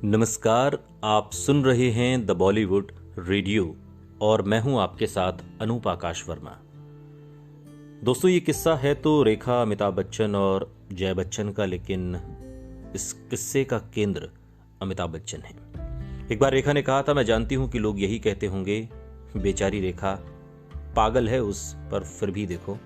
नमस्कार, आप सुन रहे हैं द बॉलीवुड रेडियो और मैं हूं आपके साथ अनूप आकाश वर्मा। दोस्तों, ये किस्सा है तो रेखा, अमिताभ बच्चन और जया बच्चन का, लेकिन इस किस्से का केंद्र अमिताभ बच्चन है। एक बार रेखा ने कहा था, मैं जानती हूं कि लोग यही कहते होंगे, बेचारी रेखा पागल है उस पर, फिर भी देखो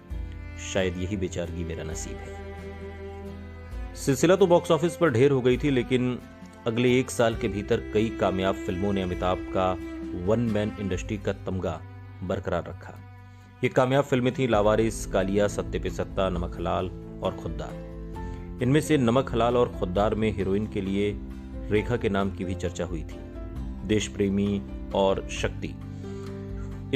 शायद यही बेचारगी मेरा नसीब है। सिलसिला तो बॉक्स ऑफिस पर ढेर हो गई थी, लेकिन अगले 1 साल के भीतर कई कामयाब फिल्मों ने अमिताभ का वन मैन इंडस्ट्री का तमगा बरकरार रखा। ये कामयाब फिल्में थीं लावारिस, कालिया, सत्ते पे सत्ता, नमक हलाल और खुद्दार। इनमें से नमक हलाल और खुद्दार में हीरोइन के लिए रेखा के नाम की भी चर्चा हुई थी। देश प्रेमी और शक्ति।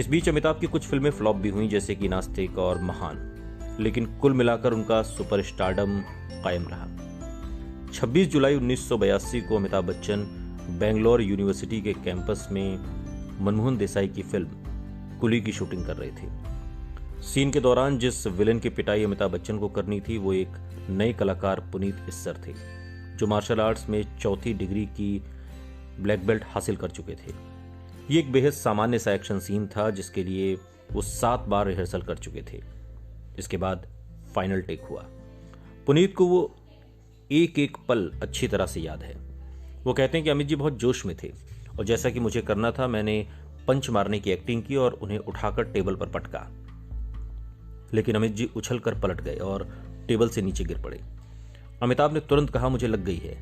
इस बीच अमिताभ की कुछ फिल्में फ्लॉप भी हुई, जैसे कि नास्तिक और महान, लेकिन कुल मिलाकर उनका सुपरस्टारडम कायम रहा। 26 जुलाई 1982 को अमिताभ बच्चन बेंगलोर यूनिवर्सिटी के कैंपस में मनमोहन देसाई की फिल्म कुली की शूटिंग कर रहे थे। सीन के दौरान जिस विलेन की पिटाई अमिताभ बच्चन को करनी थी, वो एक नए कलाकार पुनीत इस्सर थे, जो मार्शल आर्ट्स में 4थी डिग्री की ब्लैक बेल्ट हासिल कर चुके थे। ये एक बेहद सामान्य सा एक्शन सीन था, जिसके लिए वो 7 बार रिहर्सल कर चुके थे। इसके बाद फाइनल टेक हुआ। पुनीत को वो एक एक पल अच्छी तरह से याद है। वो कहते हैं कि अमित जी बहुत जोश में थे और जैसा कि मुझे करना था, मैंने पंच मारने की एक्टिंग की और उन्हें उठाकर टेबल पर पटका, लेकिन अमित जी उछल कर पलट गए और टेबल से नीचे गिर पड़े। अमिताभ ने तुरंत कहा, मुझे लग गई है,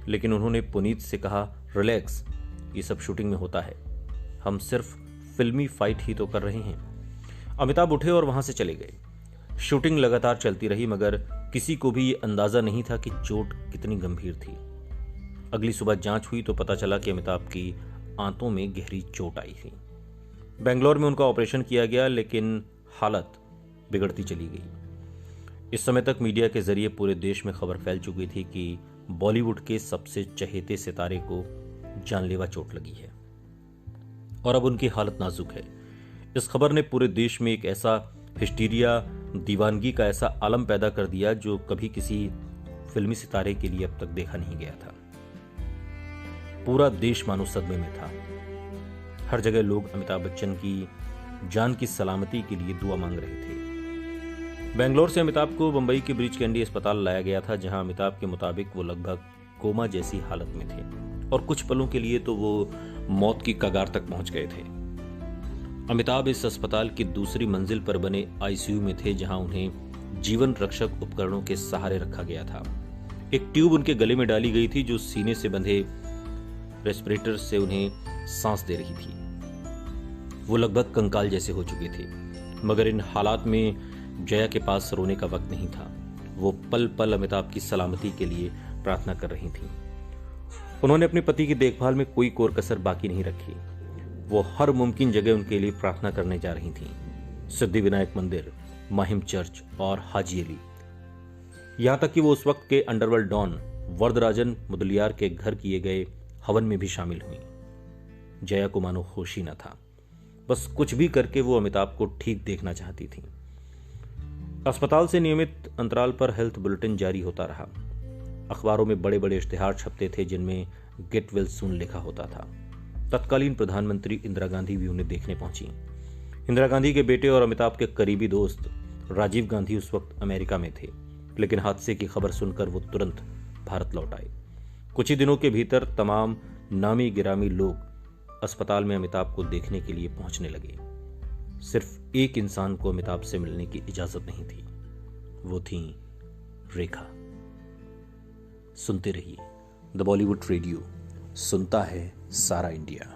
लेकिन उन्होंने पुनीत से कहा, रिलैक्स, ये सब शूटिंग में होता है, हम सिर्फ फिल्मी फाइट ही तो कर रहे हैं। अमिताभ उठे और वहां से चले गए। शूटिंग लगातार चलती रही, मगर किसी को भी ये अंदाजा नहीं था कि चोट कितनी गंभीर थी। अगली सुबह जांच हुई तो पता चला कि अमिताभ की आंतों में गहरी चोट आई थी। बेंगलोर में उनका ऑपरेशन किया गया, लेकिन हालत बिगड़ती चली गई। इस समय तक मीडिया के जरिए पूरे देश में खबर फैल चुकी थी कि बॉलीवुड के सबसे चहेते सितारे को जानलेवा चोट लगी है और अब उनकी हालत नाजुक है। इस खबर ने पूरे देश में एक ऐसा हिस्टीरिया, दीवानगी का ऐसा आलम पैदा कर दिया जो कभी किसी फिल्मी सितारे के लिए अब तक देखा नहीं गया था। पूरा देश मानो सदमे में था। हर जगह लोग अमिताभ बच्चन की जान की सलामती के लिए दुआ मांग रहे थे। बेंगलोर से अमिताभ को बंबई के ब्रीच कैंडी अस्पताल लाया गया था, जहां अमिताभ के मुताबिक वो लगभग कोमा जैसी हालत में थे और कुछ पलों के लिए तो वो मौत की कगार तक पहुंच गए थे। अमिताभ इस अस्पताल की दूसरी मंजिल पर बने आईसीयू में थे, जहां उन्हें जीवन रक्षक उपकरणों के सहारे रखा गया था। एक ट्यूब उनके गले में डाली गई थी, जो सीने से बंधे रेस्पिरेटर से उन्हें सांस दे रही थी। वो लगभग कंकाल जैसे हो चुके थे, मगर इन हालात में जया के पास रोने का वक्त नहीं था। वो पल पल अमिताभ की सलामती के लिए प्रार्थना कर रही थी। उन्होंने अपने पति की देखभाल में कोई कोर कसर बाकी नहीं रखी। वो हर मुमकिन जगह उनके लिए प्रार्थना करने जा रही थीं। सिद्धिविनायक मंदिर, माहिम चर्च और हाजी अली। यहां तक कि वो उस वक्त के अंडरवर्ल्ड डॉन वरदराजन मुदलियार के घर किए गए हवन में भी शामिल हुई। जया को मानो होश ही न था। बस कुछ भी करके वो अमिताभ को ठीक देखना चाहती थी। अस्पताल से नियमित अंतराल पर हेल्थ बुलेटिन जारी होता रहा। अखबारों में बड़े बड़े इश्तिहार छपते थे, जिनमें गेट वेल सून लिखा होता था। तत्कालीन प्रधानमंत्री इंदिरा गांधी भी उन्हें देखने पहुंची। इंदिरा गांधी के बेटे और अमिताभ के करीबी दोस्त राजीव गांधी उस वक्त अमेरिका में थे, लेकिन हादसे की खबर सुनकर वो तुरंत भारत लौट आए। कुछ ही दिनों के भीतर तमाम नामी गिरामी लोग अस्पताल में अमिताभ को देखने के लिए पहुंचने लगे। सिर्फ एक इंसान को अमिताभ से मिलने की इजाजत नहीं थी, वो थी रेखा। सुनते रहिए द बॉलीवुड रेडियो, सुनता है सारा इंडिया।